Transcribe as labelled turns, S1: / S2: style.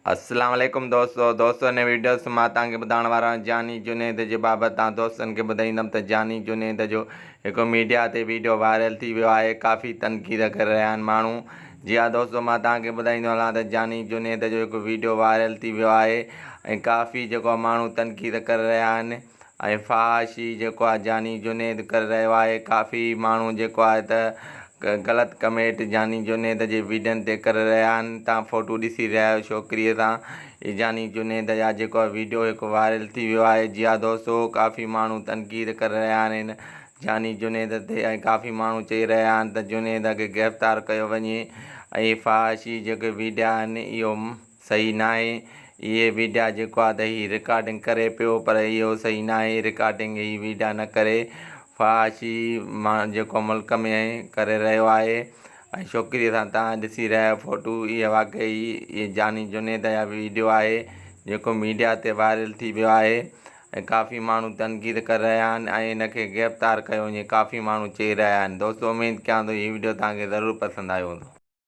S1: अस्सलाम वालेकुम दोस्तों ने वीडियोस मां तव्हांखे ॿुधाइण वारा जानी जुनेद जे बाबति तव्हां दोस्तनि खे ॿुधाईंदुमि त जानी जुनेद जो हिकु मीडिया ते वीडियो वायरल थी वियो आहे। काफ़ी तनक़ीद करे रहिया आहिनि माण्हू। जी हाँ दोस्तों, मां तव्हांखे ॿुधाईंदो हलां त जानी जुनेद जो हिकु वीडियो वायरल थी वियो आहे ऐं काफ़ी जेको माण्हू तनक़ीद करे रहिया आहिनि ऐं फ़हाशी जेको आहे जानी जुनेद करे रहियो आहे। काफ़ी माण्हू जेको आहे त ग़लति कमेंट जानी जुनेद जे वीडियोनि ते करे रहिया आहिनि। तव्हां फ़ोटो ॾिसी रहिया आहियो छोकिरीअ सां। हीअ जानी जुनेद जा जेको आहे वीडियो हिकु वायरल थी वियो आहे। जी हा दोस्तों, काफ़ी माण्हू तनक़ीद करे रहिया आहिनि जानी जुनेद ते ऐं काफ़ी माण्हू चई रहिया आहिनि त जुनेद खे गिरफ़्तार कयो वञे ऐं फ़हाशी जेके वीडियो आहिनि इहो सही न आहे। इहे वीडियो जेको आहे त हीअ रिकॉर्डिंग करे पियो, पर इहो सही न आहे। रिकॉर्डिंग हीअ वीडियो न करे। फ़हाशी मां जेको मुल्क में करे रहियो आहे ऐं छोकिरीअ सां तव्हां ॾिसी रहिया आहियो फ़ोटू। इहा वाक़ई इहे जानी जुनेद जा वीडियो आहे जेको मीडिया ते वायरल थी वियो आहे ऐं काफ़ी माण्हू तनक़ीद करे रहिया आहिनि ऐं हिनखे गिरफ़्तार कयो वञे काफ़ी माण्हू चई रहिया आहिनि। दोस्तों, उमेदु कयां थो हीअ वीडियो तव्हांखे ज़रूरु पसंदि आयो हूंदो।